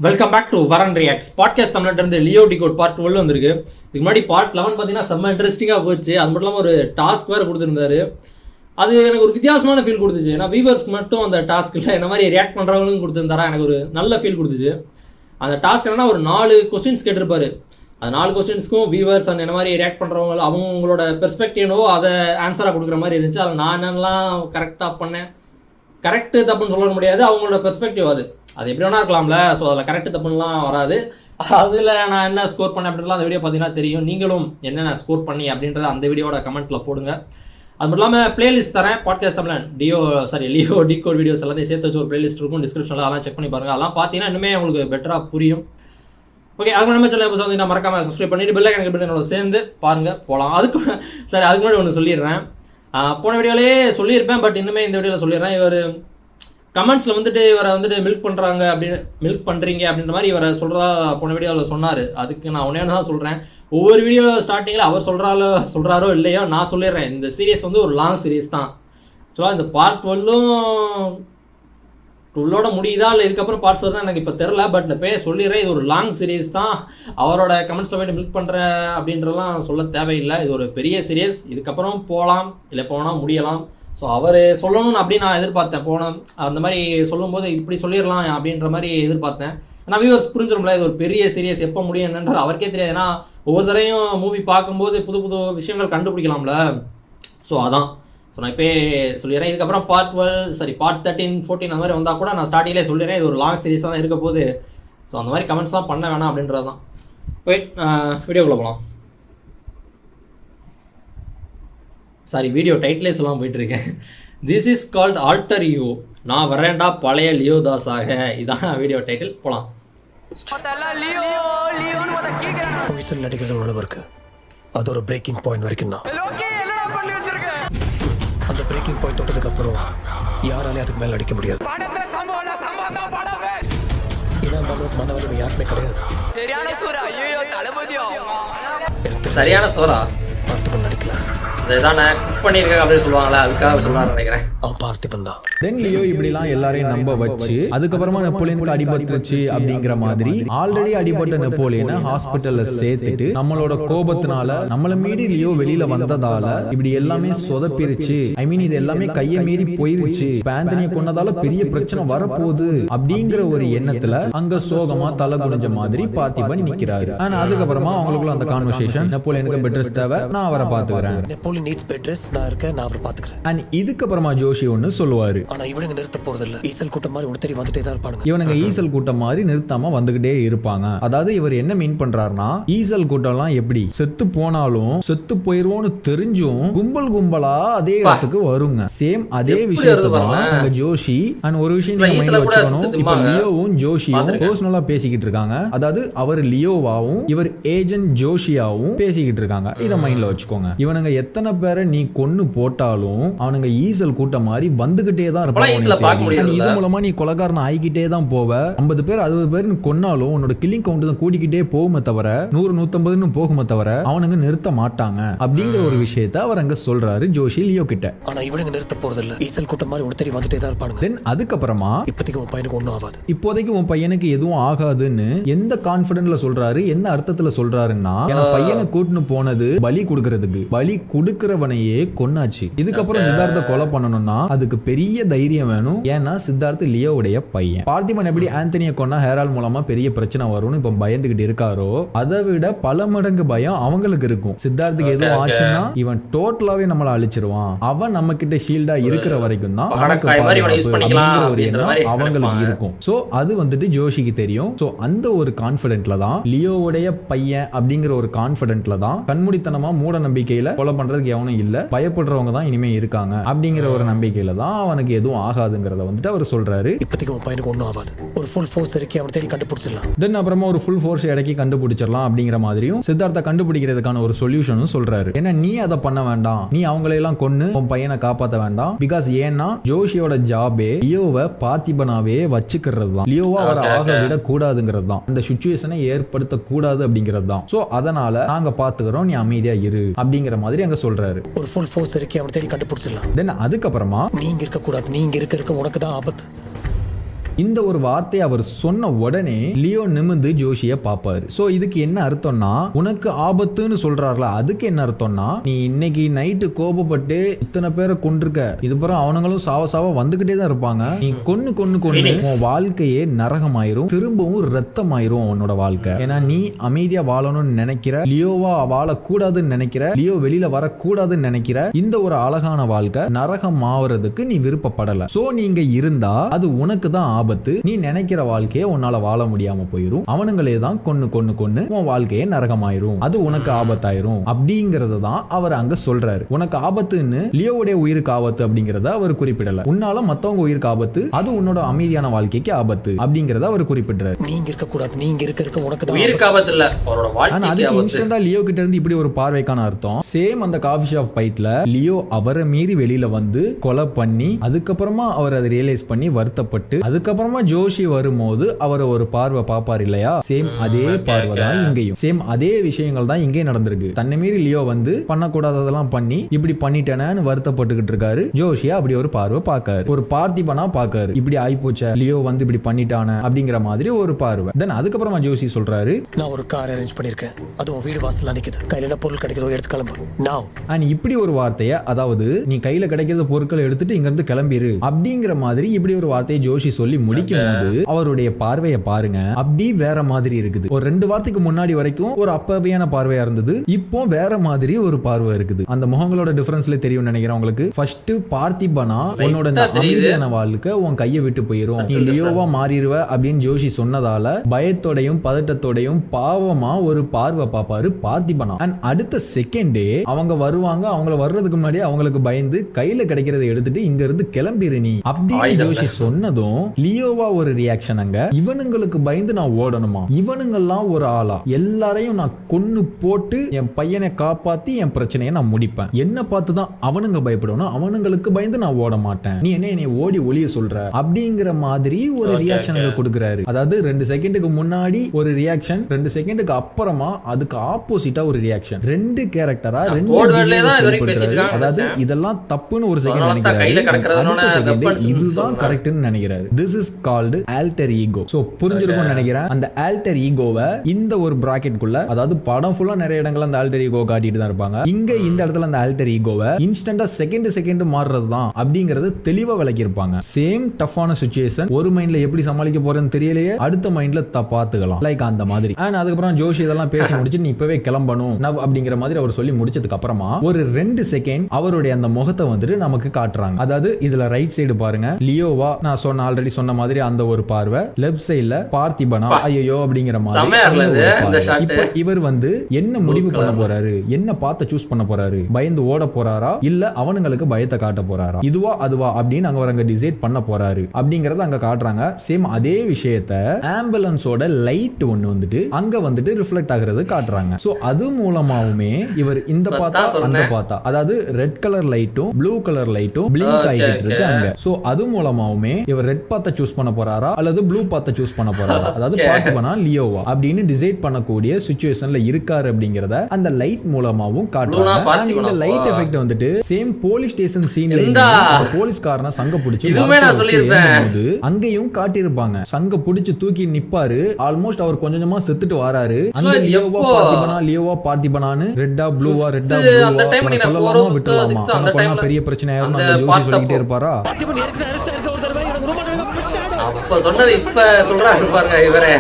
Welcome back to வரன் reacts podcast தமிழ்நாட்டிலிருந்து Leo decode part 12 வந்திருக்கு. இதுக்கு முன்னாடி பார்ட் 11 பார்த்தீங்கன்னா செம்ம இன்ட்ரெஸ்டிங்காக போச்சு. அது மட்டும் இல்லாமல் ஒரு டாஸ்க் வேறு கொடுத்துருந்தாரு. அது எனக்கு ஒரு வித்தியாசமான ஃபீல் கொடுத்துச்சு. ஏன்னா வியூவர்ஸ்க்கு மட்டும் அந்த டாஸ்க்கில் என்ன மாதிரி ரியாக்ட் பண்ணுறவங்களும் கொடுத்துருந்தாரா எனக்கு ஒரு நல்ல ஃபீல் கொடுத்துச்சு. அந்த டாஸ்க் என்னன்னா ஒரு 4 கொஸ்டின்ஸ் கேட்டிருப்பாரு. அது 4 கொஸ்டின்ஸ்க்கும் வியூவர்ஸ் அண்ட் என்ன மாதிரி ரியாக்ட் பண்ணுறவங்க அவங்களோட பெர்ஸ்பெக்டிவோ அதை ஆன்சராக கொடுக்குற மாதிரி இருந்துச்சு. அதில் நான் என்னெல்லாம் கரெக்டாக பண்ணேன், கரெக்டு தப்புன்னு சொல்ல முடியாது, அவங்களோட பெர்ஸ்பெக்டிவ் அது எப்படி வேணா இருக்கலாம்ல. ஸோ அதில் கரெக்டு தப்புலாம் வராது. அதில் நான் என்ன ஸ்கோர் பண்ணேன் அப்படின்றலாம் அந்த வீடியோ பார்த்தீங்கன்னா தெரியும். நீங்களும் என்னென்ன ஸ்கோர் பண்ணி அப்படின்றத அந்த வீடியோட கமெண்ட்டில் போடுங்க. அது மட்டும் இல்லாமல் பிளேலிஸ்ட் தரேன். பாட்காஸ்ட் தமிழன் லியோ டிகோட் வீடியோஸ் எல்லாத்தையும் சேர்த்து வச்சு ஒரு பிளேலிஸ்ட் இருக்கும் டிஸ்கிரிப்ஷனில். அதெல்லாம் செக் பண்ணி பாருங்கள். அதெல்லாம் பார்த்தீங்கன்னா இன்னுமே உங்களுக்கு பெட்டராக புரியும். ஓகே, அதுக்கு நம்ம சேனல் இப்போ வந்து நான் மறக்காமல் சப்ஸ்கிரைப் பண்ணிட்டு பெல் ஐகான் கிளிக் பண்ணி சேர்ந்து பாருங்கள் போகலாம். அதுக்கு முன்னாடி ஒன்று சொல்லிடுறேன். போன வீடியோலேயே சொல்லியிருப்பேன், பட் இன்னுமே இந்த வீடியோவில் சொல்லிடுறேன். இவர் கமெண்ட்ஸில் வந்துட்டு இவரை வந்துட்டு மில்க் பண்ணுறீங்க அப்படின்ற மாதிரி இவரை போன வீடியோவில் சொன்னார். அதுக்கு நான் ஒன்றே தான் சொல்கிறேன். ஒவ்வொரு வீடியோ ஸ்டார்டிங்கில் அவர் சொல்கிறாரோ இல்லையோ நான் சொல்லிடுறேன். இந்த சீரியஸ் வந்து ஒரு லாங் சீரியஸ் தான். ஆக்சுவலாக இந்த பார்ட் 12 முடியுதா இல்லை இதுக்கப்புறம் பார்ட்ஸ் வருதான் எனக்கு இப்போ தெரில. பட் நான் சொல்லிடுறேன், இது ஒரு லாங் சீரியஸ் தான். அவரோட கமெண்ட்ஸில் போய்ட்டு மில்க் பண்ணுறேன் அப்படின்றலாம் சொல்ல தேவையில்லை. இது ஒரு பெரிய சீரியஸ். இதுக்கப்புறம் போகலாம், இல்லை போனால் முடியலாம். ஸோ அவர் சொல்லணும்னு அப்படின்னு நான் எதிர்பார்த்தேன். அந்த மாதிரி சொல்லும்போது இப்படி சொல்லிடலாம் அப்படின்ற மாதிரி எதிர்பார்த்தேன். ஆனால் வியூவர்ஸ் புரிஞ்சிடும்ல, இது ஒரு பெரிய சீரியஸ், எப்போ முடியும் என்னன்றது அவருக்கே தெரியாது. ஏன்னா ஒவ்வொரு தடையும் மூவி பார்க்கும்போது புது புது விஷயங்கள் கண்டுபிடிக்கலாம்ல. ஸோ நான் இப்போ சொல்லிடுறேன். இதுக்கப்புறம் பார்ட் 13, 14 அந்த மாதிரி வந்தால் கூட நான் ஸ்டார்டிங்லேயே சொல்லிடுறேன், இது ஒரு லாங் சீரியஸாக தான் இருக்க போகுது. ஸோ அந்த மாதிரி கமெண்ட்ஸ்லாம் பண்ண வேணாம் அப்படின்றது தான். வீடியோக்குள்ளே போகலாம். வீடியோ டைட்டிலே சொல்லாமல் போயிட்டுருக்கேன். This is called alter you, நான் வரேன்டா பழைய லியோதாஸாக. இதான் வீடியோ டைட்டில். போகலாம். நடிக்கிறது உணவு இருக்கு, அது ஒரு பிரேக்கிங் பாயிண்ட் வரைக்கும் தான். அந்த பிரேக்கிங் பாயிண்ட் தொட்டதுக்கு அப்புறம் யாராலையும் அதுக்கு மேல அடிக்க முடியாது. ஏன்னா அந்த அளவுக்கு மன வலிமை யாருமே கிடையாது. சரியான சோறா பார்த்திபன் நடிக்கலாம். இதானே குக் பண்ணியிருக்காங்க அப்படின்னு சொல்லுவாங்களா, அதுக்காக சொல்கிறான்னு நினைக்கிறேன். அவன் பார்த்திபன் தான். தென் லியோ இப்படிலாம் எல்லாரையும் நம்ப வச்சு அதுக்கப்புறமா நெப்போலியனுக்கு அடிபட்டுருச்சு அப்படிங்கிற மாதிரி ஆல்ரெடி அடிபட்ட நெப்போலியனை ஹாஸ்பிட்டல்ல சேர்த்துட்டு நம்மளோட கோபத்தினால நம்மள மீறி லியோ வெளியில வந்ததால இப்படி எல்லாமே சொதப்பிருச்சு. இது எல்லாமே கையை மீறி போயிருச்சு. ஆந்தனியை கொன்னதால பெரிய பிரச்சனை வரப்போகுது அப்படிங்கிற ஒரு எண்ணத்துல அங்க சோகமா தலை குனிஞ்ச மாதிரி பார்த்திபன் நிக்கிறாரு. ஆனா அதுக்கப்புறமா அவங்களுக்குள்ள அந்த கான்வர்சேஷன், நெப்போலியனுக்கு பெட் ரெஸ்ட் தேவை, நான் அவரை பாத்துக்கிறேன். நெப்போலியன் நீட்ஸ் பெட் ரெஸ்ட், நான் இருக்கேன், நான் அவரை பாத்துக்கிறேன். அண்ட் இதுக்கப்புறமா ஜோஷி ஒன்னு சொல்லுவாரு, ஆனா இவனுங்க நிறுத்த போறது இல்ல. ஈசல் கூட்டம் மாதிரி உடனே வந்துட்டே தான் இருப்பாங்க. இவனுங்க ஈசல் கூட்டம் மாதிரி நிறுத்தாம வந்துகிட்டே இருப்பாங்க. அதாவது இவர் என்ன மீன் பண்றாருன்னா, ஈசல் கூட்டம்லாம் எப்படி செத்து போனாலும் செத்து போயிருவோம்னு தெரிஞ்சும் கும்பல் கும்பலா அதே இடத்துக்கு வருங்க. சேம் அதே விஷயத்தை தான் ஜோஷி. அண்ட் ஒரு விஷயம் நீங்க மைண்ட்ல வச்சுக்கணும், இப்ப லியோவும் ஜோஷியும் பர்சனலா பேசிக்கிட்டு இருக்காங்க. அதாவது அவர் லியோவாவும் இவர் ஏஜென்ட் ஜோஷியாவும் பேசிக்கிட்டு இருக்காங்க. இத மைண்ட்ல வச்சுக்கோங்க. இவனுங்க எத்தனை பேரை நீ கொன்னு போட்டாலும் அவனுங்க ஈசல் கூட்டம் மாதிரி வந்துகிட்டே தான். இது மூலமா நீ கொலைகாரன் ஆகிக்கிட்டே தான் போவ. 50 பேர் 60 பேர் கொன்னாலும் உன்னோட கில்லிங் கவுண்ட் தான் கூடிக்கிட்டே போகுமே தவிர 100 150 போகுமே தவிர அவனுங்க நிறுத்த மாட்டாங்க அப்படிங்கிற ஒரு விஷயத்தை அவர் அங்க சொல்றாரு ஜோஷி லியோ கிட்ட. ஆனா இவனுங்க நிறுத்த போறது இல்ல. ஈசல் கூட்டம் மாதிரி உடனே வந்துட்டே தான் இருப்பாங்க. தென் அதுக்கப்புறமா இப்போதைக்கு உன் பையனுக்கு ஒண்ணும் ஆகாது, இப்போதைக்கு உன் பையனுக்கு எதுவும் ஆகாதுன்னு எந்த கான்பிடன்ட்ல சொல்றாரு, எந்த அர்த்தத்துல சொல்றாருன்னா, என் பையனை கூட்டின்னு போனது பலி கொடுக்கறதுக்கு, பலி கொடுக்கறவனையே கொன்னாச்சு. இதுக்கப்புறம் சித்தார்த்த கொலை பண்ணணும்னா அதுக்கு பெரிய தைரியம் வேணும். ஏன்னா சித்தார்த் லியோவுடைய பையன். பார்த்திபன் எப்படி ஆந்தனியை கொன்னா ஹேரால் மூலமா பெரிய பிரச்சனை வரும்னு இப்ப பயந்துகிட்டு இருக்காரோ, அதை விட பல மடங்கு பயம் அவங்களுக்கு இருக்கும். சித்தார்த்துக்கு எதுவும் ஆச்சுன்னா இவன் டோட்டலாவே நம்மள அழிச்சிருவான். அவன் நம்ம கிட்ட ஷீல்டா இருக்கிற வரைக்கும் தான் ஒரு எண்ணம் அவங்களுக்கு இருக்கும். சோ அது வந்துட்டு ஜோஷிக்கு தெரியும். சோ அந்த ஒரு கான்பிடென்ட்ல தான், லியோவுடைய பையன் அப்படிங்கிற ஒரு கான்பிடென்ட்ல தான், கண்மூடித்தனமா மூட நம்பிக்கையில கொலை பண்றதுக்கு எவனும் இல்ல, பயப்படுறவங்க தான் இனிமே இருக்காங்க அப்படிங்கிற ஒரு நம்பிக்கையில தான் அவனுக்கு எதுவும் ஆகாதுங்கிறத வந்துட்டு அவர் சொல்றாரு. இப்போதைக்கு உன் பையனுக்கு ஒன்றும் ஆகாது, ஒரு ஃபுல் ஃபோர்ஸ் இருக்கு, அவனை தேடி கண்டுபிடிச்சிடலாம். தென் அப்புறமா ஒரு ஃபுல் ஃபோர்ஸ் இறக்கி கண்டுபிடிச்சிடலாம் அப்படிங்கிற மாதிரியும் சித்தார்த்த கண்டுபிடிக்கிறதுக்கான ஒரு சொல்யூஷனும் சொல்றாரு. ஏன்னா நீ அதை பண்ண வேண்டாம், நீ அவங்களையெல்லாம் கொன்னு உன் பையனை காப்பாற்ற வேண்டாம். பிகாஸ் ஏன்னா ஜோஷியோட ஜாபே லியோவை பார்த்திபனாவே வச்சுக்கிறது தான், லியோவா அவரை ஆக விட கூடாதுங்கிறது தான், அந்த சிச்சுவேஷனை ஏற்படுத்த கூடாது அப்படிங்கிறது தான். சோ அதனால நாங்க பாத்துக்கிறோம், நீ அமைதியா இரு அப்படிங்கிற மாதிரி அங்க சொல்றாரு. ஒரு ஃபுல் ஃபோர்ஸ் இருக்கு, அவனை தேடி கண்டுபிடிச்சிடலாம். தென் அதுக்கப்புறமா நீங்க இருக்க கூடாது, நீங்க இருக்க உனக்கு தான் ஆபத்து. இந்த ஒரு வார்த்தையை அவர் சொன்ன உடனே லியோ நிமிந்து ஜோஷிய பாப்பாரு. சோ இதுக்கு என்ன அர்த்தம்னா, உனக்கு ஆபத்துன்னு சொல்றாருல, அதுக்கு என்ன அர்த்தம்னா, நீ இன்னைக்கு நைட்டு கோபப்பட்டு இத்தனை பேரை கொண்டிருக்க, இதுபுறம் அவனுங்களும் சாவ வந்துகிட்டே தான் இருப்பாங்க. நீ கொன்னு உன் வாழ்க்கையே நரகமாயிரும், திரும்பவும் ரத்தமாயிரும் உன்னோட வாழ்க்கை. ஏன்னா நீ அமைதியா வாழணும்னு நினைக்கிற, லியோவா வாழக்கூடாதுன்னு நினைக்கிற, லியோ வெளியில வரக்கூடாதுன்னு நினைக்கிற இந்த ஒரு அழகான வாழ்க்கை நரகம் ஆவறதுக்கு நீ விருப்பப்படல. சோ நீங்க இருந்தா அது உனக்கு தான் ஆபத்து. நீ நினைக்கிற வாழ்க்கையை உன்னால வாழ முடியாம போயிரும். அவனுங்களே தான் கொன்னு உன் வாழ்க்கையே நரகமாயிரும், அது உனக்கு ஆபத்தாயிரும் அப்படிங்கறத தான் அவர் அங்க சொல்றாரு. உனக்கு ஆபத்துன்னு லியோவுடைய உயிருக்கு ஆபத்து அப்படிங்கறத அவர் குறிப்பிடல. உன்னால மத்தவங்க உயிருக்கு ஆபத்து, அது உன்னோட அமைதியான வாழ்க்கைக்கு ஆபத்து அப்படிங்கறத அவர் குறிப்பிடுறாரு. நீங்க இருக்க கூடாது, நீங்க இருக்க உனக்கு தான் உயிருக்கு ஆபத்து இல்ல, அவரோட வாழ்க்கைக்கு அதுக்கு ஆபத்து. இன்ஸ்டன்டா லியோ கிட்ட இருந்து இப்படி ஒரு பார்வைக்கான அர்த்தம். சேம் அந்த காஃபி ஷாப் ஃபைட்ல லியோ அவரை மீறி வெளியில வந்து கொலை பண்ணி, அதுக்கப்புறமா அவர் அதை ரியலைஸ் பண்ணி வருத்தப்பட்டு, அதுக்கப்புறமா ஜோஷி வரும்போது அவர் ஒரு பார்வை பாப்பார் இல்லையா, சேம் அதே பார்வை தான் இங்கேயும், சேம் அதே விஷயங்கள் தான் இங்கேயும் நடந்திருக்கு. தன்னை மீறி லியோ வந்து பண்ணக்கூடாததெல்லாம் பண்ணி இப்படி பண்ணிட்டேன்னு வருத்தப்பட்டுக்கிட்டு இருக்காரு. ஜோஷியா அப்படி ஒரு பார்வை பாக்காரு, ஒரு பார்த்திபனா பாக்காரு, இப்படி ஆயிப்போச்ச லியோ வந்து இப்படி பண்ணிட்டான அப்படிங்கிற மாதிரி ஒரு பார்வை. தென் அதுக்கப்புறமா ஜோஷி சொல்றாரு, நான் ஒரு கார் அரேஞ்ச் பண்ணிருக்கேன், அது உன் வீடு வாசல்ல நிக்குது, கையில என்ன பொருள் கிடைக்குதோ எடுத்து கிளம்பு. நான் இப்படி ஒரு வார்த்தைய, அதாவது நீ கையில கிடைக்கிற பொருட்களை எடுத்துட்டு இங்க இருந்து கிளம்பிரு அப்படிங்கிற மாதிரி இப்படி ஒரு வார்த்தையை ஜோஷி சொல்லி முடிக்கும் போது அவருடைய பார்வையை பாருங்க, அப்படி வேற மாதிரி இருக்குது. ஒரு 2 வாரத்துக்கு முன்னாடி வரைக்கும் ஒரு அப்பவியான பார்வையா இருந்தது, இப்போ வேற மாதிரி ஒரு பார்வை இருக்குது. அந்த முகங்களோட டிஃபரன்ஸ்ல தெரியும் நினைக்கிறேன் உங்களுக்கு. ஃபர்ஸ்ட் பார்த்திபனா உன்னோட அமைதியான வாழ்க்கை உன் கையை விட்டு போயிரும், நீ லியோவா மாறிடுவ அப்படின்னு ஜோஷி சொன்னதால பயத்தோடையும் பதட்டத்தோடையும் பாவமா ஒரு பார்வை பாப்பாரு பார்த்திபனா. அண்ட் அடுத்த செகண்டே அவங்க வருவாங்க, அவங்கள வர்றதுக்கு முன்னாடி அவங்களுக்கு பயந்து கையில கிடைக்கிறத எடுத்துட்டு இங்க இருந்து கிளம்பிரு நீ அப்படின்னு ஜோஷி சொன்னதும் லியோவா ஒரு ரியாக்ஷன் அங்க, இவனுங்களுக்கு பயந்து நான் ஓடணுமா, இவனுங்கெல்லாம் ஒரு ஆளா, எல்லாரையும் நான் கொன்னு போட்டு என் பையனை காப்பாத்தி என் பிரச்சனையை நான் முடிப்பேன், என்ன பார்த்து தான் அவனுங்க பயப்படணும், அவனுங்களுக்கு பயந்து நான் ஓட மாட்டேன், நீ என்ன ஓடி ஒளிய சொல்ற அப்படிங்கிற மாதிரி ஒரு ரியாக்ஷன் கொடுக்கிறாரு. அதாவது 2 செகண்டுக்கு முன்னாடி ஒரு ரியாக்ஷன், 2 செகண்டுக்கு அப்புறமா அதுக்கு ஆப்போசிட்டா ஒரு ரியாக்ஷன். 2 கேரக்டரா 2, அதாவது இதெல்லாம் தப்புன்னு ஒரு செகண்ட் நினைக்கிறாரு, அடுத்த செகண்ட் இதுதான் கரெக்ட்னு நினைக்கிறாரு. This is called alter ego. So புரிஞ்சிருக்கும்னு நினைக்கிறேன். அந்த ஆல்டர் ஈகோவை இந்த ஒரு பிராக்கெட் குள்ள, அதாவது படம் ஃபுல்லா நிறைய இடங்கள்ல அந்த ஆல்டர் ஈகோ காட்டிட்டு தான் இருப்பாங்க, இங்க இந்த இடத்துல அந்த ஆல்டர் ஈகோவை இன்ஸ்டன்டா செகண்ட் மாறுறது தான் அப்படிங்கறது தெளிவா விளக்கி இருப்பாங்க. சேம் டஃப்பான சிச்சுவேஷன், ஒரு மைண்ட்ல எப்படி சமாளிக்க போறேன்னு தெரியலையே, அடுத்த மைண்ட்ல பாத்துக்கலாம், லைக் அந்த மாதிரி. அண்ட் அதுக்கப்புறம் ஜோஷி இதெல்லாம் பேசி முடிச்சு நீ இப்பவே கிளம்பணும் நவ் அப்படிங்கிற மாதிரி அவர் சொல்லி முடிச்சதுக்கு அப்புறமா ஒரு 2 செகண்ட் அவருடைய அந்த முகத்தை வந்துட்டு நமக்கு காட்டுறாங்க. அதாவது இதுல ரைட் சைடு பாருங்க, லியோவா நான் ஆல்ரெடி சொன்ன மாதிரி அந்த ஒரு பார்வை, லெஃப்ட் சைடுல பார்த்திபனா ஐயோ அப்படிங்கிற மாதிரி. இப்ப இவர் வந்து என்ன முடிவு பண்ண போறாரு, என்ன பார்த்து சூஸ் பண்ண போறாரு, பயந்து ஓட போறாரா இல்ல அவனுங்களுக்கு பயத்தை காட்ட போறாரா, இதுவா அதுவா அப்படின்னு அங்க டிசைட் பண்ண போறாரு அப்படிங்கறத அங்க காட்டுறாங்க. சேம் அதே விஷயத்த ஆம்புலன்ஸோட லைட் ஒன்னு வந்துட்டு அங்க வந்துட்டு ரிஃப்ளெக்ட் ஆகுறது காட்டுறாங்க. சோ அது மூலமாவுமே இவர் இந்த பார்த்தா அந்த பார்த்தா, அதாவது ரெட் கலர் லைட்டும் ப்ளூ கலர் லைட்டும் பிளிங்க் ஆகிட்டு இருக்கு அங்க. சோ அது மூலமாவுமே இவர் ரெட் பாத்த சூஸ் பண்ண போறாரா அல்லது ப்ளூ பாத்த சூஸ் பண்ண போறாரா, அதாவது பார்த்திபனா லியோவா அப்படின்னு டிசைட் பண்ணக்கூடிய சிச்சுவேஷன்ல இருக்காரு அப்படிங்கறத அந்த லைட் மூலமாவும் காட்டுறாங்க. இந்த லைட் எஃபெக்ட் வந்துட்டு சேம் போலீஸ் ஸ்டேஷன் சீன்ல போலீஸ்காரனை சங்க பிடிச்சு அங்கேயும் காட்டியிருப்பாங்க. சங்க பிடிச்சு தூக்கி நிப்பாரு, ஆல்மோஸ்ட் அவர் கொஞ்சமா செத்துட்டு வராரு. அந்த லியோவா பார்த்திபனான்னு ரெட்டா ப்ளூவா கொல்லலாமா விட்டுலாமா பெரிய பிரச்சனை ஆயிரும் ஜோசி சொல்லிக்கிட்டே இருப்பாரா. அப்ப சொன்னது இப்ப சொல்றாரு பாருங்க இவரே.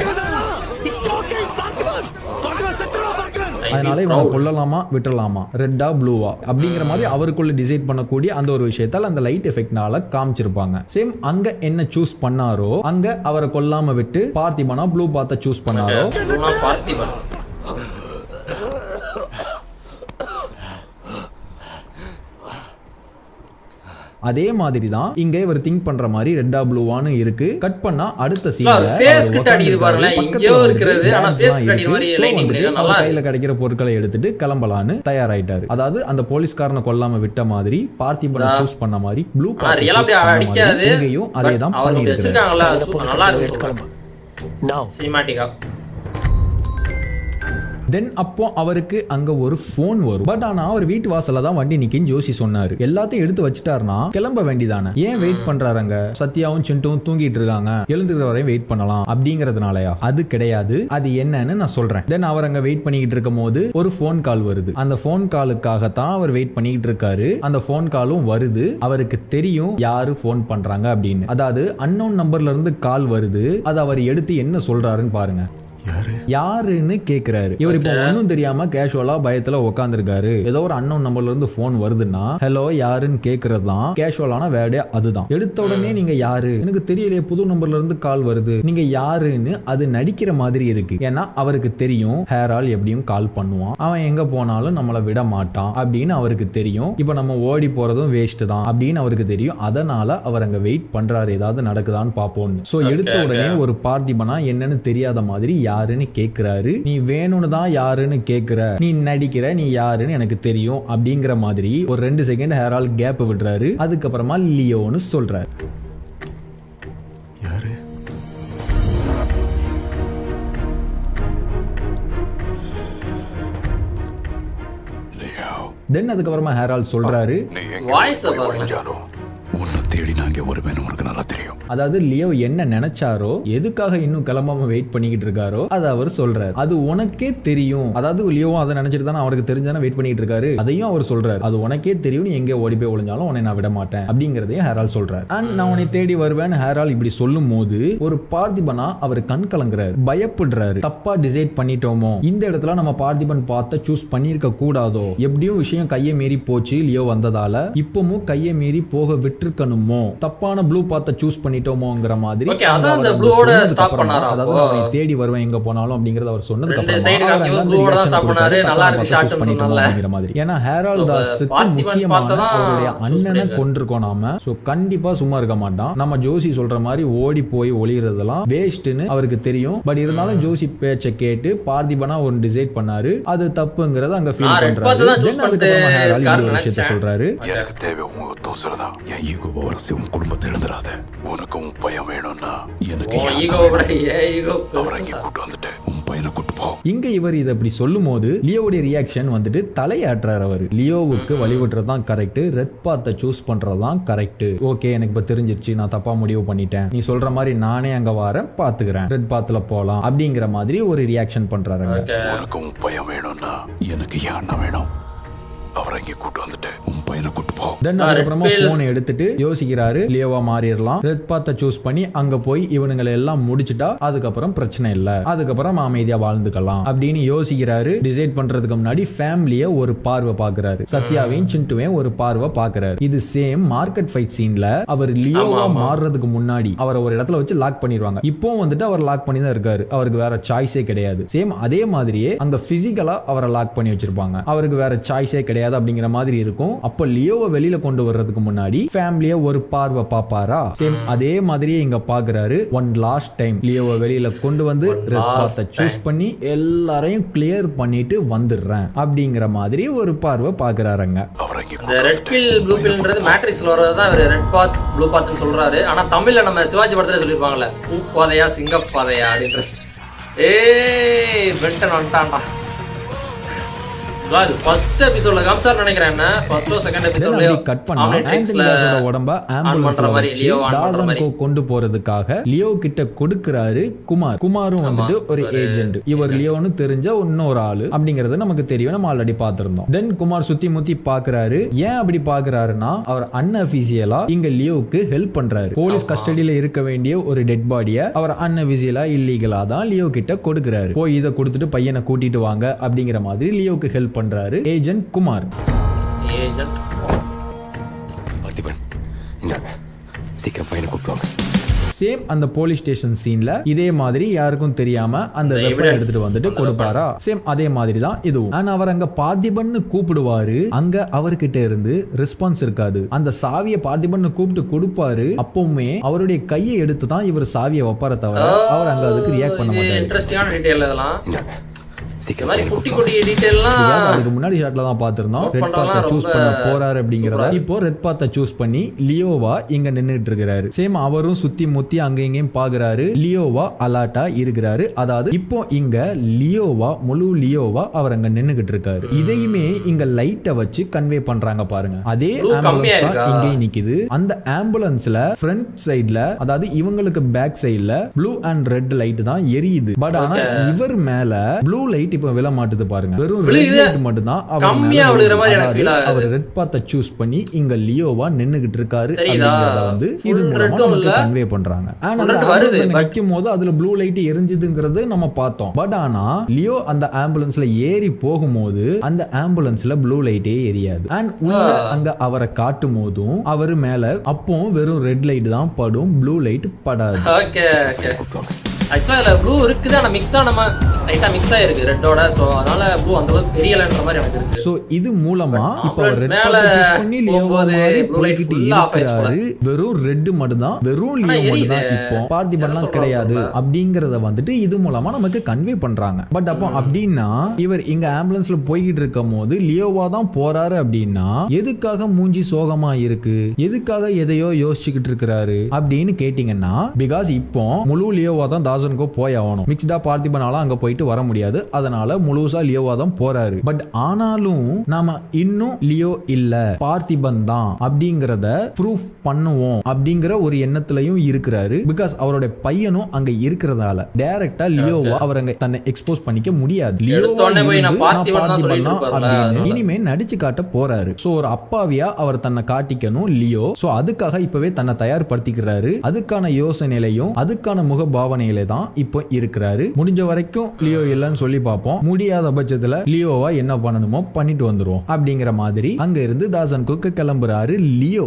அதனால இவனை கொல்லலாமா விட்டுலாமா, ரெட்டா ப்ளூவா அப்படிங்கிற மாதிரி அவருக்குள்ள டிசைட் பண்ணக்கூடிய அந்த ஒரு விஷயத்தால் அந்த லைட் எஃபெக்ட்னால காமிச்சிருப்பாங்க. சேம் அங்க என்ன சூஸ் பண்ணாரோ அங்க அவரை கொல்லாம விட்டு பார்த்திபனா ப்ளூ பாத்த சூஸ் பண்ணாரோ. அதே மாதிரி தான் இங்க இவர் திங்க் பண்ற மாதிரி ரெட்டா ப்ளூவானு இருக்கு. கட் பண்ணா அடுத்த சீன்ல கையில கிடைக்கிற பொருட்களை எடுத்துட்டு கிளம்பலான்னு தயாராயிட்டாரு. அதாவது அந்த போலீஸ்காரனை கொல்லாம விட்ட மாதிரி பார்த்திபனை சூஸ் பண்ண மாதிரி ப்ளூ இங்கேயும் அதே தான் பண்ணிருக்காங்க. தென் அப்போ அவருக்கு அங்க ஒரு போன் வரும். பட் ஆனா அவர் வீட்டு வாசல்ல தான் வண்டி நிக்கின்னு ஜோசி சொன்னாரு. எல்லாத்தையும் எடுத்து வச்சுட்டாருனா கிளம்ப வேண்டிதானே. ஏன் வெயிட் பண்றாருங்க? சத்யாவும் சிண்டும் தூங்கிட்டு இருக்காங்க, எழுந்துக்கிற வரையும் வெயிட் பண்ணலாம் அப்படிங்கறதுனாலயா? அது கிடையாது. அது என்னன்னு நான் சொல்றேன். தென் அவர் அங்க வெயிட் பண்ணிக்கிட்டு இருக்கும் போது ஒரு போன் கால் வருது. அந்த போன் காலுக்காக தான் அவர் வெயிட் பண்ணிக்கிட்டு இருக்காரு. அந்த போன் காலும் வருது. அவருக்கு தெரியும் யாரு போன் பண்றாங்க அப்படின்னு. அதாவது அன்னோன் நம்பர்ல இருந்து கால் வருது. அது அவர் எடுத்து என்ன சொல்றாருன்னு பாருங்க. யாருன்னு கேக்குறாரு. இவர் இப்போ ஒன்னும் தெரியாம கேஷுவலா பயத்துல உட்காந்துருக்காரு. ஏதோ ஒரு அன்னோன் நம்பர்ல இருந்து போன் வருதுன்னா ஹலோ யாருன்னு கேக்குறது தான் கேஷுவலான வேர்டே. அதுதான். எடுத்த உடனே நீங்க யாரு எனக்கு தெரியலையே, புது நம்பர்ல இருந்து கால் வருது, நீங்க யாருன்னு அது நடிக்கிற மாதிரி இருக்கு. ஏன்னா அவருக்கு தெரியும் ஹேரால் எப்படியும் கால் பண்ணுவான், அவன் எங்க போனாலும் நம்மளை விட மாட்டான் அப்படின்னு அவருக்கு தெரியும். இப்போ நம்ம ஓடி போறதும் வேஸ்ட் தான் அப்படின்னு அவருக்கு தெரியும். அதனால அவர் அங்க வெயிட் பண்றாரு, ஏதாவது நடக்குதான்னு பாப்போம்னு. சோ எடுத்த உடனே ஒரு பார்த்திபனா என்னன்னு தெரியாத மாதிரி யாருன்னு கேக்குறாரு. நீ வேணும்னு தான் யாருன்னு கேக்குற, நீ நடிக்கிற, நீ யாருன்னு எனக்கு தெரியும் அப்படிங்கிற மாதிரி ஒரு 2 செகண்ட் ஹேரால் கேப் விடுறாரு. அதுக்கப்புறமா லியோன்னு சொல்றாரு. யாரு? தென் அதுக்கப்புறமா ஹேரால் சொல்றாரு, உன்னை தேடி நாங்க வருவேன்னு உனக்கு நல்லா தெரியும். அதாவது லியோ என்ன நினைச்சாரோ, எதுக்காக இன்னும் கிளம்பாம வெயிட் பண்ணிக்கிட்டு இருக்காரோ அதை அவர் சொல்றாரு. அது உனக்கே தெரியும். அதாவது லியோவும் அதை நினைச்சிட்டு தானே அவருக்கு தெரிஞ்சானே வெயிட் பண்ணிட்டு இருக்காரு. அதையும் அவர் சொல்றாரு. அது உனக்கே தெரியும், நீ எங்கே ஓடி போய் ஒளிஞ்சாலும் உன்னை நான் விட மாட்டேன் அப்படிங்கறதையும் ஹேரால் சொல்றாரு. அண்ட் நான் உன்னை தேடி வருவேன்னு ஹேரால் இப்படி சொல்லும் போது ஒரு பார்த்திபனா அவர் கண் கலங்குறாரு, பயப்படுறாரு. தப்பா டிசைட் பண்ணிட்டோமோ, இந்த இடத்துல நம்ம பார்த்திபன் பார்த்த சூஸ் பண்ணிருக்க கூடாதோ, எப்படியும் விஷயம் கையை மீறி போச்சு லியோ வந்ததால, இப்பவும் கையை மீறி போக விட்டுருக்கணுமோ, தப்பான ப்ளூ பார்த்த சூஸ் பண்ணிட்டோமோங்கிற மாதிரி தேடி வருவேன் எங்க போனாலும் அப்படிங்கறத அவர் சொன்னதுக்கு அப்புறம். ஏன்னா ஹேரால் தாஸுக்கு முக்கியமான அவருடைய அண்ணனை கொண்டிருக்கோம் நாம. சோ கண்டிப்பா சும்மா இருக்க மாட்டான். நம்ம ஜோசி சொல்ற மாதிரி ஓடி போய் ஒளியறதெல்லாம் வேஸ்ட்னு அவருக்கு தெரியும். பட் இருந்தாலும் ஜோசி பேச்சை கேட்டு பார்த்திபனா ஒரு டிசைட் பண்ணாரு, அது தப்புங்கிறத அங்க ஃபீல் பண்றாரு. அதுக்கப்புறமா ஹேரால் இந்த விஷயத்தை சொல்றாரு. எனக்கு தேவை உங்க தோசரதான். என் ஈகோவை வரசி உன் குடும்பத்தை எழுந்துறாத. உனக்கு உன் பையன் வேணும்னா எனக்கு கூட்டு வந்துட்டு உன் பையனை கூட்டு போ. இங்க இவர் இதை அப்படி சொல்லும் போது லியோவுடைய ரியாக்ஷன் வந்துட்டு தலையாட்டுறாரு. அவர் லியோவுக்கு வழிவிட்டுறது தான் கரெக்ட், ரெட் பாத்தை சூஸ் பண்றது தான் கரெக்ட். ஓகே எனக்கு இப்ப தெரிஞ்சிருச்சு, நான் தப்பா முடிவு பண்ணிட்டேன், நீ சொல்ற மாதிரி நானே அங்க வரேன், பாத்துக்கிறேன், ரெட் பாத்துல போலாம் அப்படிங்கிற மாதிரி ஒரு ரியாக்ஷன் பண்றாரு. உனக்கு உன் பையன் வேணும்னா எனக்கு என் அண்ணன் வேணும், அவரை இங்கே கூட்டு வந்துட்டு உன் பையனை கூட்டு போ. தென் அதுக்கப்புறமா போனை எடுத்துட்டு யோசிக்கிறாரு, லியோவா மாறிடலாம், ரெட் பாத்தை சூஸ் பண்ணி அங்க போய் இவனுங்களை எல்லாம் முடிச்சுட்டா அதுக்கப்புறம் பிரச்சனை இல்ல, அதுக்கப்புறம் அமைதியா வாழ்ந்துக்கலாம் அப்படின்னு யோசிக்கிறாரு. டிசைட் பண்றதுக்கு முன்னாடி ஃபேமிலிய ஒரு பார்வை பாக்குறாரு, சத்யாவையும் சிண்டுவையும் ஒரு பார்வை பாக்குறாரு. இது சேம் மார்க்கெட் ஃபைட் சீன்ல அவர் லியோவா மாறுறதுக்கு முன்னாடி அவரை ஒரு இடத்துல வச்சு லாக் பண்ணிடுவாங்க. இப்போ வந்துட்டு அவர் லாக் பண்ணி தான் இருக்காரு, அவருக்கு வேற சாய்ஸே கிடையாது. சேம் அதே மாதிரியே அங்க பிசிக்கலா அவரை லாக் பண்ணி வச்சிருப்பாங்க, அவருக்கு வேற சாய்ஸே கிடையாது அப்படிங்கிற மாதிரி இருக்கும். அப்ப லியோவை வெளியில கொண்டு வர்றதுக்கு முன்னாடி ஃபேமிலிய ஒரு பார்வை பாப்பாரா, சேம் அதே மாதிரியே இங்க பாக்குறாரு. ஒன் லாஸ்ட் டைம் லியோவை வெளியில கொண்டு வந்து ரெட் பாத்தை சூஸ் பண்ணி எல்லாரையும் கிளியர் பண்ணிட்டு வந்துடுறேன் அப்படிங்கிற மாதிரி ஒரு பார்வை பாக்குறாருங்க. இந்த ரெட் பில் ப்ளூ பில்ன்றது மேட்ரிக்ஸ்ல வரதான் இவர் ரெட் பாத் ப்ளூ பாத்னு சொல்றாரு. ஆனா தமிழ்ல நம்ம சிவாஜி படத்துல சொல்லிருப்பாங்கல்ல, பூ பாதையா சிங்க பாதையா அப்படின்றது. ஏய் வெண்டன் வந்துட்டான்டா. ஃபர்ஸ்ட் எபிசோட்ல காமிச்சார் நினைக்கிறேன். என்ன ஃபர்ஸ்டோ செகண்ட் எபிசோட்லயோ கட் பண்ணா ஆண்டனி தாஸோட உடம்ப ஆம்புலன்ஸ்ல வச்சு டாசன்கோ கொண்டு போறதுக்காக லியோ கிட்ட கொடுக்கறாரு குமார். குமாரும் வந்துட்டு ஒரு ஏஜென்ட், இவர் லியோன்னு தெரிஞ்ச இன்னொரு ஆளு அப்படிங்கறது நமக்கு தெரியும், நம்ம ஆல்ரெடி பாத்திருந்தோம். தென் குமார் சுத்தி முத்தி பாக்குறாரு. ஏன் அப்படி பாக்குறாருன்னா அவர் அன்அபிஷியலா இங்க லியோவுக்கு ஹெல்ப் பண்றாரு. போலீஸ் கஸ்டடியில இருக்க வேண்டிய ஒரு டெட் பாடியை அவர் அன்அபிஷியலா இல்லீகலா தான் லியோ கிட்ட கொடுக்கறாரு. போய் இதை கொடுத்துட்டு பையனை கூட்டிட்டு வாங்க அப்படிங்கிற மாதிரி லியோவுக்கு ஹெல்ப் பண்றாரு ஏஜென்ட் குமார். ஏஜென்ட் பார்த்திபன் இந்தாங்க, சீக்கிரம் பையனை கூப்பிட்டு வாங்க. சேம் அந்த போலீஸ் ஸ்டேஷன் சீன்ல இதே மாதிரி யாருக்கும் தெரியாம அந்த வெப்பன் எடுத்துட்டு வந்துட்டு கொடுப்பாரா, சேம் அதே மாதிரி தான் இதுவும். ஆனா அவர் அங்க பார்த்திபன் கூப்பிடுவாரு, அங்க அவர்கிட்ட இருந்து ரெஸ்பான்ஸ் இருக்காது. அந்த சாவியை பார்த்திபன் கூப்பிட்டு கொடுப்பாரு, அப்பவுமே அவருடைய கையை எடுத்து தான் இவர் சாவியை வைப்பார தவிர அவர் அங்க அதுக்கு ரியாக்ட் பண்ண மாட்டாரு. இன்ட்ரஸ்டிங்கான டீடைல் இதெல்லாம். இந்த மாதிரி குட்டி குட்டி டீடைல்லாம் அதுக்கு முன்னாடி ஷாட்ல தான் பார்த்திருந்தோம் ரெட் பாத்தை சூஸ் பண்ண போறாரு அப்படிங்கறத. இப்போ ரெட் பாத்தை சூஸ் பண்ணி லியோவா இங்க நின்னுட்டு இருக்காரு. சேம் அவரும் சுத்தி முத்தி அங்க இங்கேயும் பாக்குறாரு. லியோவா அலாட்டா இருக்கிறாரு. அதாவது இப்போ இங்க லியோவா முழு லியோவா அவர் அங்க நின்னுகிட்டு இருக்காரு. இதையுமே இங்க லைட்டை வச்சு கன்வே பண்றாங்க பாருங்க. அதே ஆம்புலன்ஸ் தான் இங்கே நிக்குது. அந்த ஆம்புலன்ஸ்ல ஃப்ரண்ட் சைடுல அதாவது இவங்களுக்கு பேக் சைடுல ப்ளூ அண்ட் ரெட் லைட் தான் எரியுது. பட் ஆனா இவர் மேல ப்ளூ லைட் இப்ப விழ மாட்டுது பாருங்க. வெறும் ரெட் லைட் மட்டும் தான் அவர் ரெட் பாத்தை சூஸ் பண்ணி இங்க லியோவா நின்னுகிட்டு இருக்காரு அப்படிங்கறத வந்து இது மூலமா நமக்கு கன்வே பண்றாங்க. ஆனா நிக்கும் போது அதுல ப்ளூ லைட் எரிஞ்சுதுங்கிறது நம்ம பார்த்தோம். பட் ஆனா லியோ அந்த ஆம்புலன்ஸ்ல ஏறி போகும்போது அந்த ஆம்புலன்ஸ்ல ப்ளூ லைட்டே எரியாது. அண்ட் உள்ள அங்க அவரை காட்டும் போதும் அவர் மேல அப்போ வெறும் ரெட் லைட் தான் படும், ப்ளூ லைட் படாது. ஆக்சுவலா இதுல ப்ளூ இருக்குது, ஆனா மிக்ஸா நம்ம லைட்டா மிக்ஸ் ஆயிருக்கு ரெட்டோட. சோ அதனால ப்ளூ அந்த அளவுக்கு தெரியலன்ற மாதிரி எனக்கு இருக்கு. சோ இது மூலமா இப்போ ரெட் மேல பண்ணி லியோவா மாதிரி போயிட்டு இருக்காரு. வெறும் ரெட் மட்டும் தான், வெறும் லியோ மட்டும் தான் இப்போ பார்த்திபன்லாம் கிடையாது அப்படிங்கறத வந்துட்டு இது மூலமா நமக்கு கன்வே பண்றாங்க. பட் அப்போ அப்படின்னா இவர் இங்க ஆம்புலன்ஸ்ல போய்கிட்டு இருக்கும் போது லியோவா தான் போறாரு அப்படின்னா எதுக்காக மூஞ்சி சோகமா இருக்கு, எதுக்காக எதையோ யோசிச்சுக்கிட்டு இருக்கிறாரு அப்படின்னு கேட்டீங்கன்னா பிகாஸ் இப்போ முழு லியோவா தான் தாசனுக்கோ போய் ஆகணும். மிக்ஸ்டா பார்த்திபனால அங்க போயிட்டு வர முடியாது. அதனால முழுசா லியோவா தான் போறாரு. பட் ஆனாலும் நாம இன்னும் லியோ இல்ல பார்த்திபன் தான் அப்படிங்கறத ப்ரூஃப் பண்ணுவோம் அப்படிங்கிற ஒரு எண்ணத்திலையும் இருக்கிறாரு. பிகாஸ் அவருடைய பையனும் அங்க இருக்கிறதால டைரக்டா லியோவா அவர் அங்க தன்னை எக்ஸ்போஸ் பண்ணிக்க முடியாது. இனிமே நடிச்சு காட்ட போறாரு. சோ ஒரு அப்பாவியா அவர் தன்னை காட்டிக்கணும் லியோ. சோ அதுக்காக இப்பவே தன்னை தயார்படுத்திக்கிறாரு. அதுக்கான யோசனையிலையும் அதுக்கான முக பாவனையில தான் இப்போ இருக்கிறாரு. முடிஞ்ச வரைக்கும் லியோ இல்லன்னு சொல்லி பார்ப்போம். முடியாத பட்சத்துல லியோவா என்ன பண்ணணுமோ பண்ணிட்டு வந்துருவோம் அப்படிங்கிற மாதிரி அங்க இருந்து தாசன் குக் கிளம்புறாரு லியோ.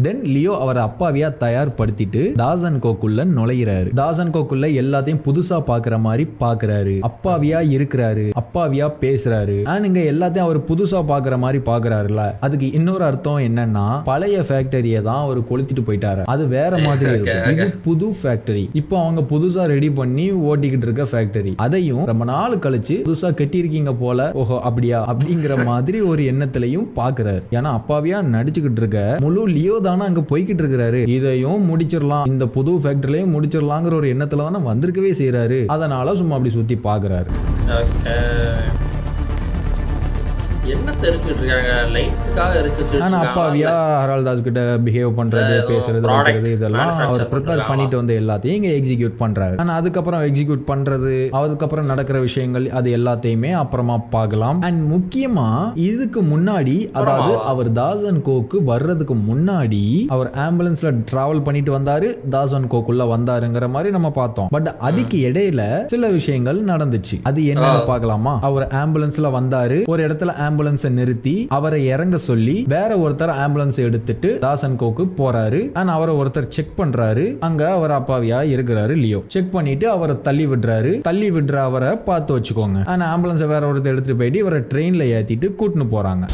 தென் லியோ அவரை அப்பாவியா தயார்படுத்திட்டு தாசன் கோக்குள்ள நுழையிறாரு. தாசன் கோக்குள்ள எல்லாத்தையும் புதுசா பாக்குற மாதிரி பாக்குறாரு. அப்பாவியா இருக்கிறாரு, அப்பாவியா பேசுறாரு. இங்க எல்லாத்தையும் அவர் புதுசா பாக்குற மாதிரி பாக்குறாருல, அதுக்கு இன்னொரு அர்த்தம் என்னன்னா பழைய ஃபேக்டரியை தான் அவர் கொளுத்திட்டு போயிட்டாரு. அது வேற மாதிரி இருக்கும். இது புது ஃபேக்டரி. இப்போ அவங்க புதுசா ரெடி பண்ணி ஓட்டிக்கிட்டு இருக்க ஃபேக்டரி. அதையும் ரொம்ப நாள் கழிச்சு புதுசா கட்டியிருக்கீங்க போல, ஓஹோ அப்படியா அப்படிங்கிற மாதிரி ஒரு எண்ணத்திலையும் பாக்குறாரு. ஏன்னா அப்பாவியா நடிச்சுக்கிட்டு இருக்க முழு லியோ தானே அங்க போய்கிட்டு இருக்காரு. இதையும் முடிச்சிடலாம், இந்த புது ஃபேக்டரியிலையும் முடிச்சிடலாங்கிற ஒரு எண்ணத்துல தானே வந்திருக்கவே செய்யறாரு. அதனால சும்மா அப்படி சுத்தி பாக்குறாரு. என்ன தெரிஞ்சுக்கிட்டு இருக்காங்க, லைட்டுக்காக எரிச்சிட்டு. ஆனா அப்பாவியா ஹரால் தாஸ் கிட்ட பிஹேவ் பண்றது, பேசுறது, வைக்கிறது இதெல்லாம் அவர் ப்ரிப்பேர் பண்ணிட்டு வந்து எல்லாத்தையும் இங்க எக்ஸிக்யூட் பண்றாரு. ஆனா அதுக்கப்புறம் எக்ஸிக்யூட் பண்றது, அதுக்கப்புறம் நடக்கிற விஷயங்கள் அது எல்லாத்தையுமே அப்புறமா பார்க்கலாம். அண்ட் முக்கியமா இதுக்கு முன்னாடி அதாவது அவர் தாசன் கோக்கு வர்றதுக்கு முன்னாடி அவர் ஆம்புலன்ஸ்ல டிராவல் பண்ணிட்டு வந்தாரு, தாசன் கோக்குள்ள வந்தாருங்கிற மாதிரி நம்ம பார்த்தோம். பட் அதுக்கு இடையில சில விஷயங்கள் நடந்துச்சு. அது என்னன்னு பார்க்கலாமா? அவர் ஆம்புலன்ஸ்ல வந்தாரு, ஒரு இடத்துல ஆம்புலன்ஸை நிறுத்தி அவரை இறங்க சொல்லி வேற ஒருத்தர் ஆம்புலன்ஸ் எடுத்துட்டு தாசன் கோக்கு போறாரு. அண்ட் அவரை ஒருத்தர் செக் பண்றாரு. அங்க அவர் அப்பாவியா இருக்கிறாரு லியோ. செக் பண்ணிட்டு அவரை தள்ளி விடுறாரு. தள்ளி விடுற அவரை பார்த்து வச்சுக்கோங்க. ஆனா ஆம்புலன்ஸை வேற ஒருத்தர் எடுத்துட்டு போயிட்டு இவரை ட்ரெயின்ல ஏத்திட்டு கூட்டின்னு போறாங்க.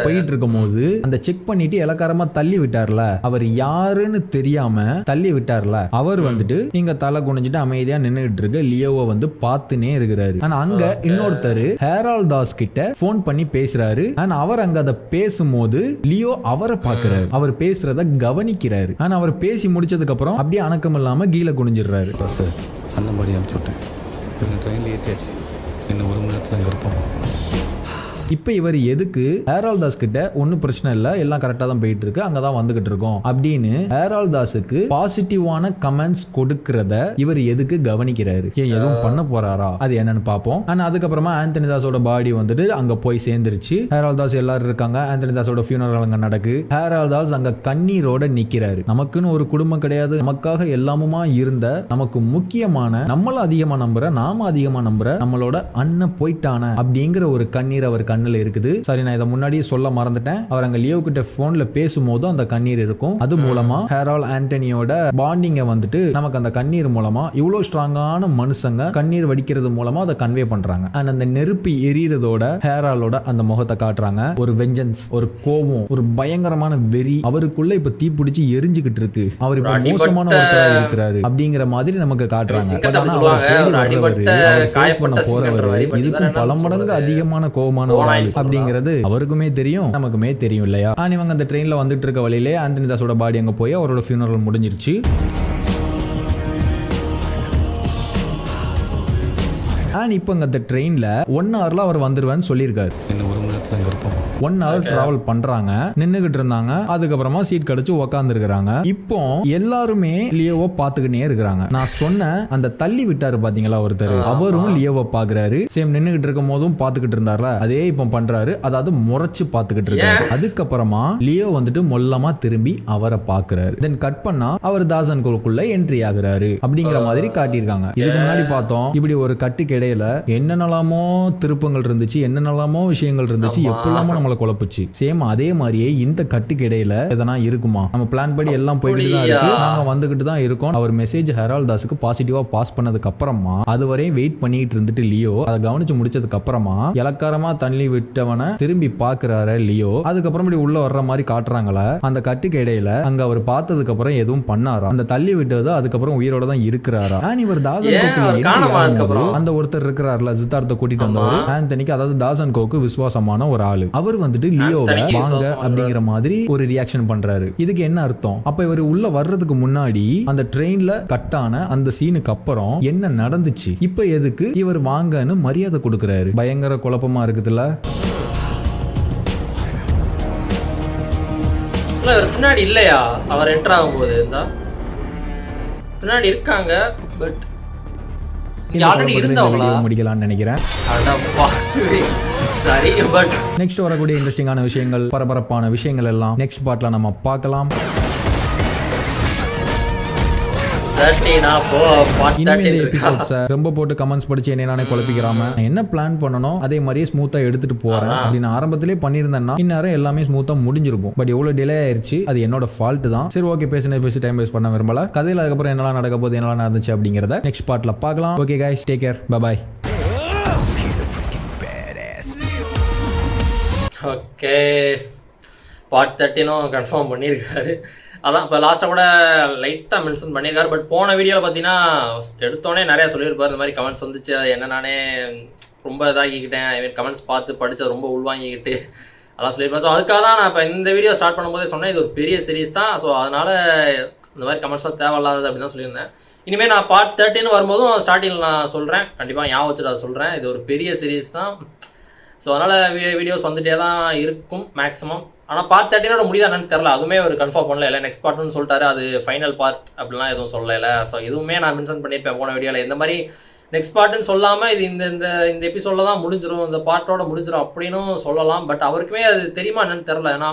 போயிட்டு இருக்கும் போது அந்த செக் பண்ணிட்டு இலக்காரமா தள்ளி விட்டார்ல, அவர் யாருன்னு தெரியாம தள்ளி விட்டார்ல, அவர் வந்துட்டு இங்க தலை குனிஞ்சிட்டு அமைதியா நின்னுட்டு இருக்க லியோவை வந்து பார்த்துனே இருக்கிறாரு. ஆனா அங்க இன்னொருத்தர் ஹேரால் தாஸ் கிட்ட போன் பண்ணி பேசுறாரு. ஆனா அவர் அங்க அதை பேசும்போது லியோ அவரை பாக்குறாரு, அவர் பேசுறத கவனிக்கிறாரு. ஆனா அவர் பேசி முடிச்சதுக்கு அப்புறம் அப்படியே அணக்கம் இல்லாம கீழே குனிஞ்சிடுறாரு. அந்த மாதிரி அனுப்பிச்சுட்டேன், ட்ரெயின்ல ஏத்தியாச்சு, இன்னும் 1 மணி நேரத்துல அங்க இருப்போம். இப்போ இவர் எதுக்கு ஹேரால் தாஸ் கிட்ட ஒன்னும் பிரச்சனை இல்லை, எல்லாம் கரெக்டா தான் போயிட்டு இருக்கு, அங்கதான் வந்துகிட்டு இருக்கோம் அப்படின்னு ஹேரால் தாஸுக்கு பாசிட்டிவான கமெண்ட்ஸ் கொடுக்கறத இவர் எதுக்கு கவனிக்கிறாரு? எதுவும் பண்ண போறாரா? அது என்னன்னு பார்ப்போம். ஆனா அதுக்கப்புறமா ஆந்தனி தாஸோட பாடி வந்துட்டு அங்க போய் சேர்ந்துருச்சு. ஹேரால் தாஸ் எல்லாரும் இருக்காங்க. ஆந்தனி தாஸோட ஃபியூனரல் அங்க நடக்கு. ஹேரால் தாஸ் அங்க கண்ணீரோட நிக்கிறாரு. நமக்குன்னு ஒரு குடும்பம் கிடையாது, நமக்காக எல்லாமுமா இருந்த, நமக்கு முக்கியமான, நம்மள அதிகமா நம்புற, நாம அதிகமா நம்புற நம்மளோட அண்ணன் போயிட்டான அப்படிங்கிற ஒரு கண்ணீர் அவர் கண்ணுல இருக்குது. சரி, நான் இதை முன்னாடியே சொல்ல மறந்துட்டேன். அவர் அங்க லியோ கிட்ட போன்ல பேசும்போது அந்த கண்ணீர் இருக்கும். அது மூலமா ஹெரால்ட் ஆண்டனியோட பாண்டிங்க வந்துட்டு நமக்கு அந்த கண்ணீர் மூலமா இவ்வளவு ஸ்ட்ராங்கான மனுஷங்க கண்ணீர் வடிக்கிறது மூலமா அதை கன்வே பண்றாங்க. அண்ட் அந்த நெருப்பு எரியறதோட ஹெராலோட அந்த முகத்தை காட்டுறாங்க. ஒரு வெஞ்சன்ஸ், ஒரு கோபம், ஒரு பயங்கரமான வெறி அவருக்குள்ள இப்ப தீப்பிடிச்சு எரிஞ்சுக்கிட்டு இருக்கு. அவர் இப்ப மோசமான ஒருத்தரா இருக்கிறாரு அப்படிங்கிற மாதிரி நமக்கு காட்டுறாங்க. இதுக்கும் பல மடங்கு அதிகமான கோபமான ஒரு ஆளு அப்படிங்கிறது அவருக்குமே தெரியும், நமக்குமே தெரியும் இல்லையா? இவங்க அந்த ட்ரெயின்ல வந்துட்டு இருக்க வழியிலே ஆந்தனி தாஸோட பாடி அங்க போய் அவரோட ஃபியூனரல் முடிஞ்சிருச்சு. இப்போ அந்த ட்ரெயின்ல 1 ஹவர்ல அவர் வந்துருவேன்னு சொல்லியிருக்காரு. 1 ஹவர் டிராவல் பண்றாங்க, நின்னுகிட்டு இருந்தாங்க. அதுக்கப்புறமா சீட் கிடைச்சு உக்காந்துருக்காங்க. இப்போ எல்லாருமே லியோவை பாத்துக்கிட்டே இருக்கிறாங்க. நான் சொன்ன அந்த தள்ளி விட்டாரு பாத்தீங்களா ஒருத்தர், அவரும் லியோவை பாக்குறாரு. சேம் நின்னுகிட்டு இருக்கும் போதும் பாத்துக்கிட்டு இருந்தார்ல, அதே இப்போ பண்றாரு. அதாவது முறைச்சு பாத்துக்கிட்டு இருக்காரு. அதுக்கப்புறமா லியோ வந்துட்டு மொல்லமா திரும்பி அவரை பாக்குறாரு. தென் கட் பண்ணா அவர் தாசன் கோலுக்குள்ள என்ட்ரி ஆகுறாரு அப்படிங்கிற மாதிரி காட்டியிருக்காங்க. இதுக்கு முன்னாடி பார்த்தோம் இப்படி ஒரு கட்டுக்கு இடையில என்னென்னலாமோ திருப்பங்கள் இருந்துச்சு, என்னென்னலாமோ விஷயங்கள் இருந்துச்சு, எப்பெல்லாமோ நம்மளை குழப்புச்சு. சேம் அதே மாதிரியே இந்த கட்டுக்கு இடையில எதனா இருக்குமா? நம்ம பிளான் படி எல்லாம் போயிட்டு தான் இருக்கு, நாங்க வந்துகிட்டு தான் இருக்கோம். அவர் மெசேஜ் ஹெரால்ட் தாஸுக்கு பாசிட்டிவா பாஸ் பண்ணதுக்கு அப்புறமா அதுவரையும் வெயிட் பண்ணிட்டு இருந்துட்டு லியோ அதை கவனிச்சு முடிச்சதுக்கு அப்புறமா இலக்காரமா தள்ளி விட்டவனை திரும்பி பாக்குறாரு லியோ. அதுக்கப்புறம் உள்ள வர்ற மாதிரி காட்டுறாங்களா அந்த கட்டுக்கு இடையில. அங்க அவர் பார்த்ததுக்கு அப்புறம் எதுவும் பண்ணாரா? அந்த தள்ளி விட்டது அதுக்கப்புறம் உயிரோட தான் இருக்கிறாரா? இவர் தாசன் அந்த ஒருத்தர் இருக்கிறார்ல, சித்தார்த்தை கூட்டிட்டு வந்தவர் ஆந்தனிக்கு, அதாவது தாசன் கோக்கு விசுவாசமான ஒரு ஆளு. அவர் வந்துட்டு லியோவை வாங்க அப்படிங்கிற மாதிரி ஒரு ரியாக்ஷன் பண்றாரு. இதுக்கு என்ன அர்த்தம்? அப்ப இவர் உள்ள வர்றதுக்கு முன்னாடி அந்த ட்ரெயின்ல கட்டான அந்த சீனுக்கு அப்புறம் என்ன நடந்துச்சு? இப்ப எதுக்கு இவர் வாங்கன்னு மரியாதை கொடுக்கிறாரு? பயங்கர குழப்பமா இருக்குதுல்ல. பின்னாடி இல்லையா அவர் என்டர் ஆகும்போது? பின்னாடி இருக்காங்க, பட் முடிக்கலாம்னு நினைக்கிறேன். நெக்ஸ்ட் வரக்கூடிய இன்ட்ரெஸ்டிங்கான விஷயங்கள், பரபரப்பான விஷயங்கள் எல்லாம் நெக்ஸ்ட் பார்ட்ல நம்ம பார்க்கலாம். ரொம்ப போட்டு கமெண்ட்ஸ் படிச்சு என்ன நானே குழப்பிக்கிறாம என்ன பிளான் பண்ணணும் அதே மாதிரியே ஸ்மூத்தா எடுத்துட்டு போறேன் அப்படின்னு ஆரம்பத்திலே பண்ணியிருந்தேன்னா இந்நேரம் எல்லாமே ஸ்மூத்தா முடிஞ்சிருக்கும். பட் எவ்வளவு டிலே ஆயிருச்சு, அது என்னோட ஃபால்ட் தான். சரி, ஓகே, பேசி டைம் வேஸ்ட் பண்ண விரும்பல. கதையில அதுக்கப்புறம் என்னெல்லாம் நடக்க போகுது, என்னெல்லாம் நடந்துச்சு அப்படிங்கறத நெக்ஸ்ட் பார்ட்ல பார்க்கலாம். Okay guys, take care, bye bye. Okay, part 13 confirm பண்ணியிருக்காரு. அதான் இப்போ லாஸ்ட்டாக கூட லைட்டாக மென்ஷன் பண்ணியிருக்காரு. பட் போன வீடியோவில் பார்த்தீங்கன்னா எடுத்தோடனே நிறையா சொல்லியிருப்பார். இந்த மாதிரி கமெண்ட்ஸ் வந்துச்சு, அது என்ன நானே ரொம்ப இதாகிக்கிட்டேன். ஐ மீன் கமெண்ட்ஸ் பார்த்து படித்து ரொம்ப உள்வாங்கிக்கிட்டு அதெல்லாம் சொல்லியிருப்பேன். ஸோ அதுக்காக தான் நான் இப்போ இந்த வீடியோ ஸ்டார்ட் பண்ணும்போதே சொன்னேன், இது ஒரு பெரிய சீரிஸ் தான். ஸோ அதனால் இந்த மாதிரி கமெண்ட்ஸ்லாம் தேவையில்லாதது அப்படின்னு தான் சொல்லியிருந்தேன். இனிமேல் நான் பார்ட் 13 வரும்போதும் ஸ்டார்டிங்கில் நான் சொல்கிறேன், கண்டிப்பாக ஞாபகம் வச்சுட்டு அதை சொல்கிறேன். இது ஒரு பெரிய சீரிஸ் தான். ஸோ அதனால் வீடியோஸ் வந்துகிட்டே தான் இருக்கும் மேக்ஸிமம். ஆனால் பார்ட் 13 முடியுதா என்னன்னு தெரில, அதுவுமே ஒரு கன்ஃபார்ம் பண்ணல. இல்லை நெக்ஸ்ட் பார்ட்னு சொல்லிட்டாரு, அது ஃபைனல் பார்ட் அப்படிலாம் எதுவும் சொல்லலை. ஸோ இதுவுமே நான் மென்ஷன் பண்ணியிருப்பேன் போன வீடியோவில். இந்த மாதிரி நெக்ஸ்ட் பார்ட்டுன்னு சொல்லாமல் இது இந்த எபிசோடில் தான் முடிஞ்சிடும், இந்த பார்ட்டோட முடிஞ்சிடும் அப்படின்னு சொல்லலாம். பட் அவருக்குமே அது தெரியுமா என்னன்னு தெரில. ஏன்னா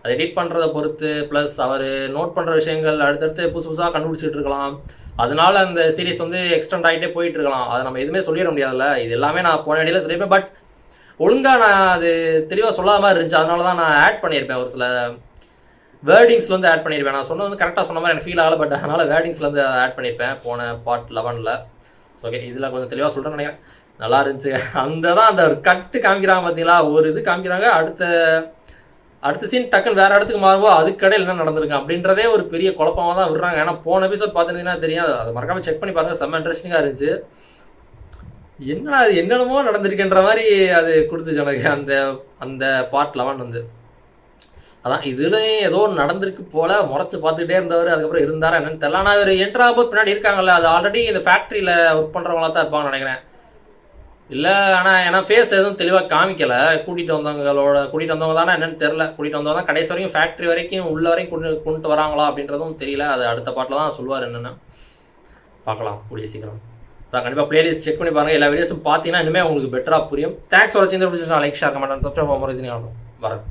அது எடிட் பண்ணுறதை பொறுத்து, ப்ளஸ் அவர் நோட் பண்ணுற விஷயங்கள் அடுத்தடுத்து புதுசாக கண்டுபிடிச்சிட்டு இருக்கலாம். அதனால அந்த சீரிஸ் வந்து எக்ஸ்டெண்ட் ஆகிட்டே போயிட்டு இருக்கலாம். அதை நம்ம எதுவுமே சொல்லிட முடியாதுல்ல. இது எல்லாமே நான் போன வீடியோவில் சொல்லியிருப்பேன். பட் ஒழுங்காக நான் அது தெளிவாக சொல்லாத மாதிரி இருந்துச்சு. அதனால தான் நான் ஆட் பண்ணியிருப்பேன், ஒரு சில வேர்டிங்ஸில் வந்து ஆட் பண்ணியிருப்பேன். நான் சொன்னது வந்து கரெக்டாக சொன்ன மாதிரி எனக்கு ஃபீல் ஆகலை. பட் அதனால் வேர்டிங்ஸில் வந்து ஆட் பண்ணியிருப்பேன் போன பார்ட் 11. ஸோ ஓகே, இதில் கொஞ்சம் தெளிவாக சொல்கிறேன்னு நினைக்கிறேன். நல்லா இருந்துச்சு. அந்த ஒரு கட்டு காமிக்கிறாங்க பார்த்தீங்களா, ஒரு இது காமிக்கிறாங்க, அடுத்த சீன் டக்குன்னு வேறு இடத்துக்கு மாறுவோம், அதுக்கடையில் என்ன நடந்திருக்கு அப்படின்றதே ஒரு பெரிய குழப்பமாக தான் விடுறாங்க. ஏன்னா போன எபிசோட் பார்த்துருந்தீங்கன்னா தெரியும், அதை மறக்காமல் செக் பண்ணி பாருங்கள், செம்ம இன்ட்ரெஸ்டிங்காக இருந்துச்சு. என்ன அது என்னென்னமோ நடந்திருக்குன்ற மாதிரி அது கொடுத்துச்சு எனக்கு அந்த பார்ட் 11 வந்து. அதான் இதுலேயும் ஏதோ நடந்திருக்கு போல் முறைச்சி பார்த்துக்கிட்டே இருந்தவர். அதுக்கப்புறம் இருந்தாரா என்னன்னு தெரியல. ஆனால் அவர் என்ட்ரு ஆகும்போது பின்னாடி இருக்காங்கல்ல, அது ஆல்ரெடி இந்த ஃபேக்ட்ரியில் ஒர்க் பண்ணுறவங்களா தான் இருப்பாங்கன்னு நினைக்கிறேன். இல்லை, ஆனால் ஏன்னா ஃபேஸ் எதுவும் தெளிவாக காமிக்கலை. கூட்டிகிட்டு வந்தவங்க தானே என்னன்னு தெரில. கூட்டிகிட்டு வந்தவங்க தான் கடைசி வரைக்கும் ஃபேக்ட்ரி வரைக்கும் உள்ள வரைக்கும் கொண்டு வராங்களா அப்படின்றதும் தெரியல. அது அடுத்த பாட்டில் தான் சொல்லுவார் என்னென்னு பார்க்கலாம் கூடிய சீக்கிரம். கண்டிப்பாக பிளேலிஸ்ட் செக் பண்ணி பாருங்கள். எல்லா வீடியோஸும் பார்த்தீங்கன்னா இனிமேல் உங்களுக்கு பெட்டராக புரியும். தேங்க்ஸ் ஃபார் வாட்சிங். இந்த video like, share, comment and subscribe. வரேன்.